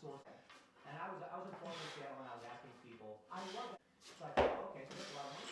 And I was informed of that when I was asking people. I love it. It's like, okay, so there's a lot of money.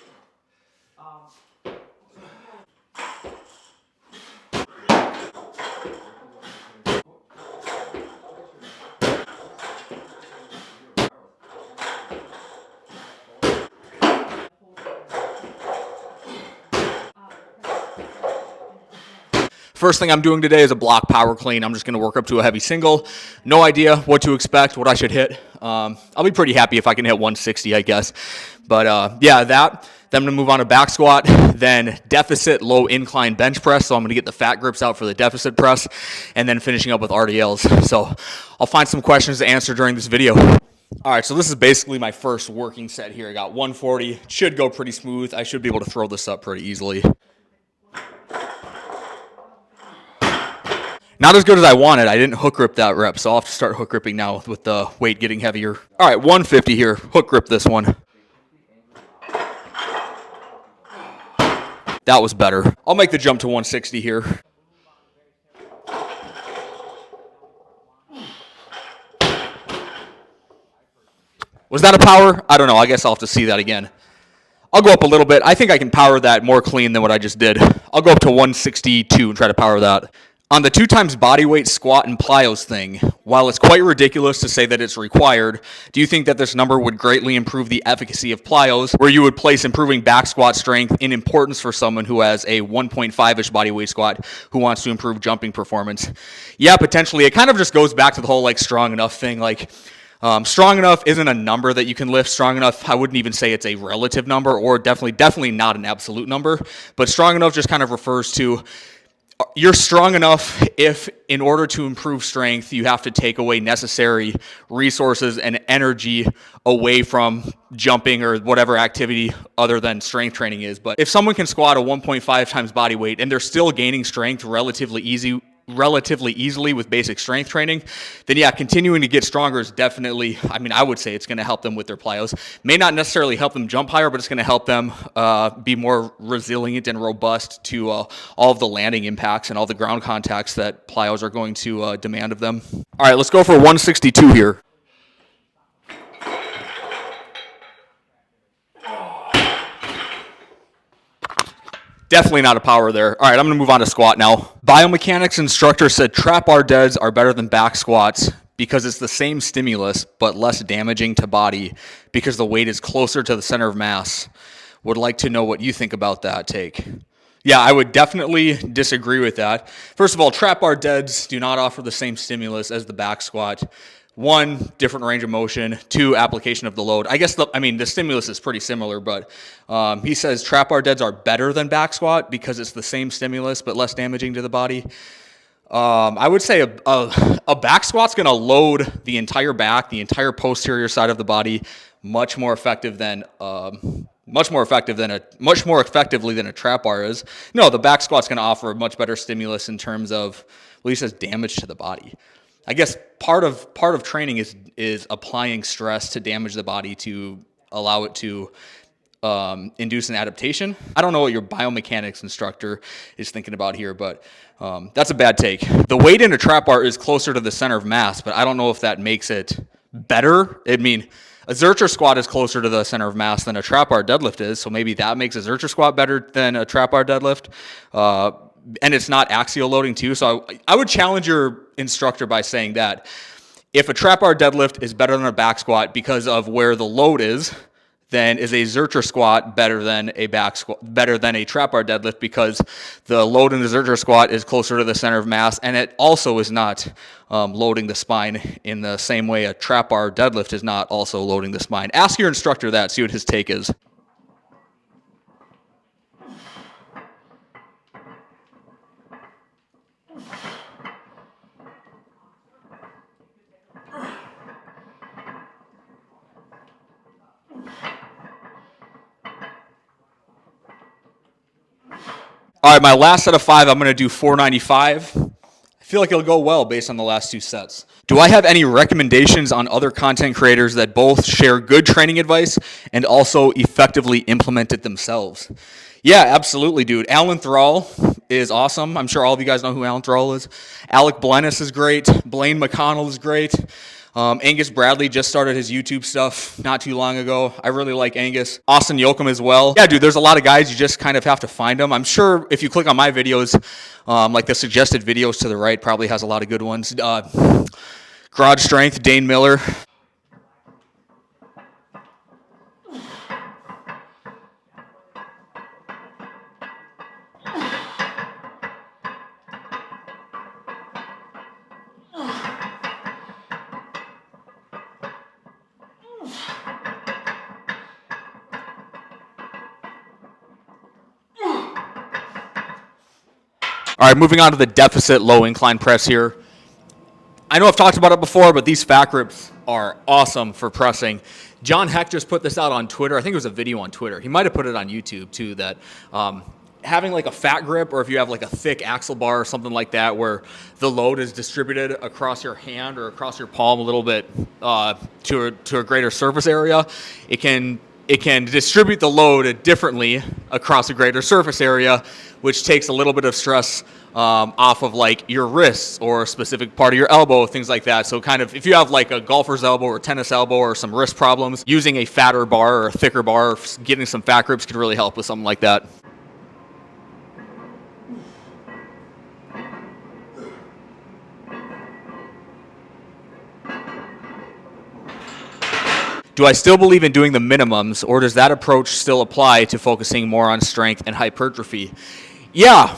First thing I'm doing today is a block power clean. I'm just going to work up to a heavy single. No idea what to expect, what I should hit. I'll be pretty happy if I can hit 160, I guess. But yeah, that. Then I'm going to move on to back squat, then deficit low incline bench press. So I'm going to get the fat grips out for the deficit press, and then finishing up with RDLs. So I'll find some questions to answer during this video. All right, so this is basically my first working set here. I got 140. It should go pretty smooth. I should be able to throw this up pretty easily. Not as good as I wanted. I didn't hook grip that rep, so I'll have to start hook gripping now with the weight getting heavier. All right, 150 here. Hook grip this one. That was better. I'll make the jump to 160 here. Was that a power? I don't know. I guess I'll have to see that again. I'll go up a little bit. I think I can power that more clean than what I just did. I'll go up to 162 and try to power that. On the 2 times body weight squat and plyos thing, while it's quite ridiculous to say that it's required, do you think that this number would greatly improve the efficacy of plyos, where you would place improving back squat strength in importance for someone who has a 1.5-ish body weight squat who wants to improve jumping performance? Yeah, potentially. It kind of just goes back to the whole like strong enough thing. Like strong enough isn't a number that you can lift. Strong enough, I wouldn't even say it's a relative number, or definitely not an absolute number. But strong enough just kind of refers to you're strong enough if, in order to improve strength, you have to take away necessary resources and energy away from jumping or whatever activity other than strength training is. But if someone can squat a 1.5 times body weight and they're still gaining strength relatively easily with basic strength training, then yeah, continuing to get stronger is definitely, I would say it's going to help them with their plyos. May not necessarily help them jump higher, but it's going to help them be more resilient and robust to all of the landing impacts and all the ground contacts that plyos are going to demand of them. All right, let's go for 162 here. Definitely not a power there. All right, I'm going to move on to squat now. Biomechanics instructor said trap bar deads are better than back squats because it's the same stimulus but less damaging to body because the weight is closer to the center of mass. Would like to know what you think about that take. Yeah, I would definitely disagree with that. First of all, trap bar deads do not offer the same stimulus as the back squat. 1, different range of motion. 2, application of the load. I guess the stimulus is pretty similar, but he says trap bar deads are better than back squat because it's the same stimulus but less damaging to the body. I would say a back squat's going to load the entire back, the entire posterior side of the body, much more effectively than a trap bar is. No, the back squat's going to offer a much better stimulus in terms of, well, he says damage to the body. I guess part of training is applying stress to damage the body to allow it to induce an adaptation. I don't know what your biomechanics instructor is thinking about here, but that's a bad take. The weight in a trap bar is closer to the center of mass, but I don't know if that makes it better. A Zercher squat is closer to the center of mass than a trap bar deadlift is, so maybe that makes a Zercher squat better than a trap bar deadlift. And it's not axial loading too, so I would challenge your instructor by saying that if a trap bar deadlift is better than a back squat because of where the load is, then is a Zercher squat better than a trap bar deadlift because the load in the Zercher squat is closer to the center of mass, and it also is not loading the spine in the same way a trap bar deadlift is not also loading the spine. Ask your instructor that, see what his take is. All right, my last set of 5, I'm going to do 495. I feel like it'll go well based on the last 2 sets. Do I have any recommendations on other content creators that both share good training advice and also effectively implement it themselves? Yeah, absolutely, dude. Alan Thrall is awesome. I'm sure all of you guys know who Alan Thrall is. Alec Blennis is great. Blaine McConnell is great. Angus Bradley just started his YouTube stuff not too long ago. I really like Angus. Austin Yoakum as well. Yeah, dude, there's a lot of guys. You just kind of have to find them. I'm sure if you click on my videos, like the suggested videos to the right probably has a lot of good ones. Garage Strength, Dane Miller. All right, moving on to the deficit low incline press here. I know I've talked about it before, but these fat grips are awesome for pressing. John Heck just put this out on Twitter. I think it was a video on Twitter. He might have put it on YouTube too, that having like a fat grip, or if you have like a thick axle bar or something like that where the load is distributed across your hand or across your palm a little bit to a greater surface area, it can distribute the load differently across a greater surface area, which takes a little bit of stress off of like your wrists or a specific part of your elbow, things like that. So kind of if you have like a golfer's elbow or tennis elbow or some wrist problems, using a fatter bar or a thicker bar, getting some fat grips could really help with something like that. Do I still believe in doing the minimums, or does that approach still apply to focusing more on strength and hypertrophy? Yeah,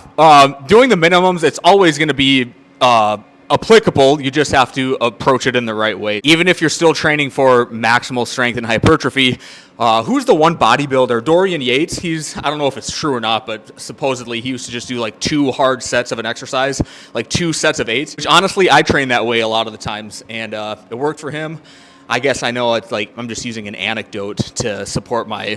doing the minimums, it's always going to be applicable. You just have to approach it in the right way. Even if you're still training for maximal strength and hypertrophy, who's the one bodybuilder? Dorian Yates. I don't know if it's true or not, but supposedly he used to just do like 2 hard sets of an exercise, like 2 sets of 8s, which honestly, I train that way a lot of the times, and it worked for him. I guess I know it's like I'm just using an anecdote to support my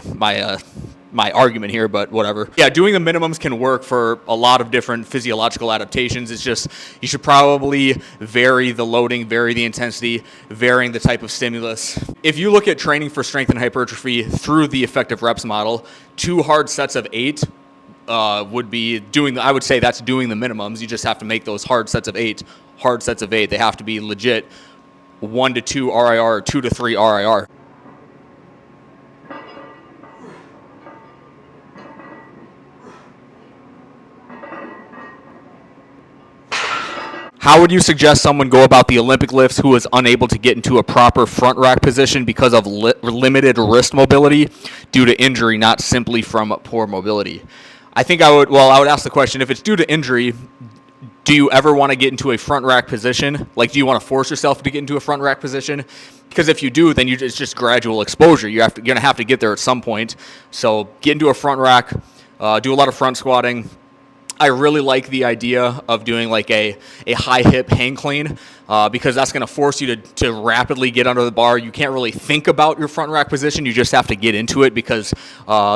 argument here, but whatever. Yeah, doing the minimums can work for a lot of different physiological adaptations. It's just you should probably vary the loading, vary the intensity, varying the type of stimulus. If you look at training for strength and hypertrophy through the effective reps model, 2 hard sets of 8 would be I would say that's doing the minimums. You just have to make those hard sets of 8. They have to be legit 1 to 2 RIR or 2 to 3 RIR. How would you suggest someone go about the Olympic lifts who is unable to get into a proper front rack position because of limited wrist mobility due to injury, not simply from poor mobility? I think I would ask the question, if it's due to injury, do you ever want to get into a front rack position? Like, do you want to force yourself to get into a front rack position? Because if you do, then it's just gradual exposure. You're going to have to get there at some point. So get into a front rack, do a lot of front squatting. I really like the idea of doing like a high hip hang clean because that's going to force you to rapidly get under the bar. You can't really think about your front rack position. You just have to get into it because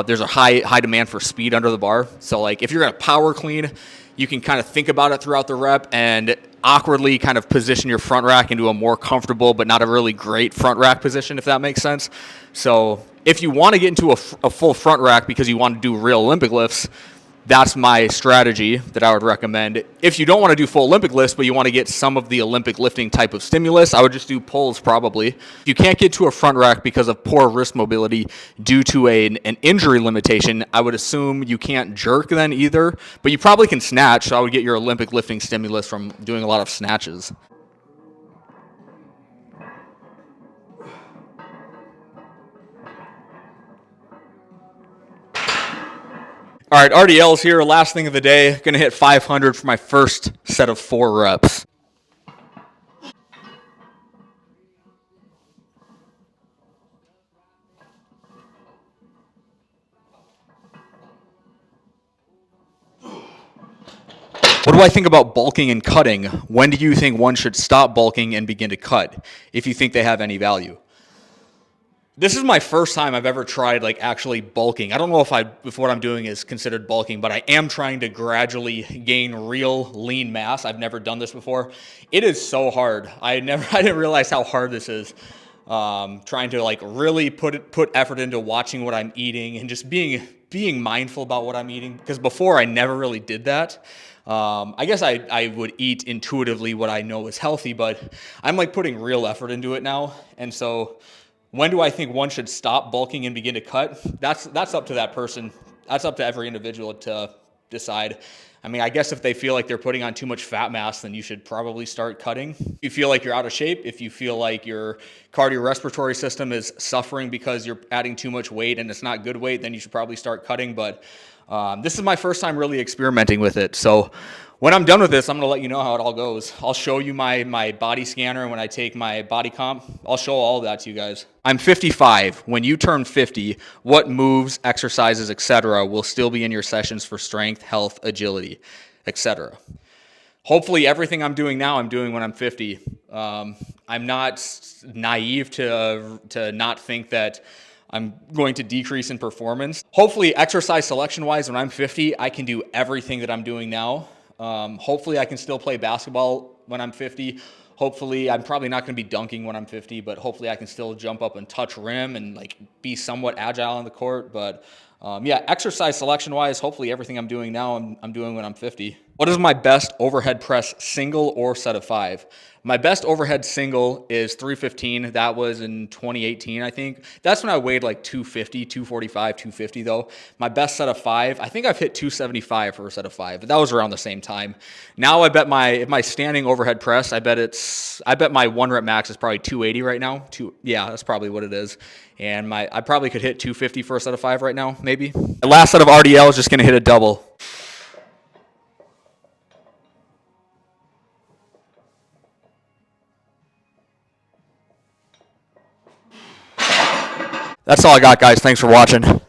there's a high demand for speed under the bar. So like if you're going to power clean, you can kind of think about it throughout the rep and awkwardly kind of position your front rack into a more comfortable but not a really great front rack position, if that makes sense. So if you want to get into a full front rack because you want to do real Olympic lifts, that's my strategy that I would recommend. If you don't want to do full Olympic lifts, but you want to get some of the Olympic lifting type of stimulus, I would just do pulls probably. If you can't get to a front rack because of poor wrist mobility due to an injury limitation, I would assume you can't jerk then either, but you probably can snatch, so I would get your Olympic lifting stimulus from doing a lot of snatches. All right, RDL's here, last thing of the day. Going to hit 500 for my first set of 4 reps. What do I think about bulking and cutting? When do you think one should stop bulking and begin to cut, if you think they have any value? This is my first time I've ever tried like actually bulking. I don't know if what I'm doing is considered bulking, but I am trying to gradually gain real lean mass. I've never done this before. It is so hard. I didn't realize how hard this is. trying to like really put effort into watching what I'm eating and just being mindful about what I'm eating, because before I never really did that. I guess I would eat intuitively what I know is healthy, but I'm like putting real effort into it now. And so when do I think one should stop bulking and begin to cut? That's up to that person. That's up to every individual to decide. I mean, I guess if they feel like they're putting on too much fat mass, then you should probably start cutting. If you feel like you're out of shape, if you feel like your cardiorespiratory system is suffering because you're adding too much weight and it's not good weight, then you should probably start cutting. But this is my first time really experimenting with it. So when I'm done with this, I'm going to let you know how it all goes. I'll show you my body scanner when I take my body comp. I'll show all of that to you guys. I'm 55. When you turn 50, what moves, exercises, etc. will still be in your sessions for strength, health, agility, etc. Hopefully everything I'm doing now, I'm doing when I'm 50. I'm not naive to not think that I'm going to decrease in performance. Hopefully exercise selection wise, when I'm 50, I can do everything that I'm doing now. Hopefully I can still play basketball when I'm 50. Hopefully I'm probably not going to be dunking when I'm 50, but hopefully I can still jump up and touch rim and like be somewhat agile on the court. But yeah, exercise selection wise, hopefully everything I'm doing now, I'm doing when I'm 50. What is my best overhead press, single or set of 5? My best overhead single is 315. That was in 2018, I think. That's when I weighed like 250, 245, 250 though. My best set of 5, I think I've hit 275 for a set of 5, but that was around the same time. Now I bet if my standing overhead press, I bet my 1 rep max is probably 280 right now. Yeah, that's probably what it is. And I probably could hit 250 for a set of 5 right now, maybe. The last set of RDL is just gonna hit a double. That's all I got, guys. Thanks for watching.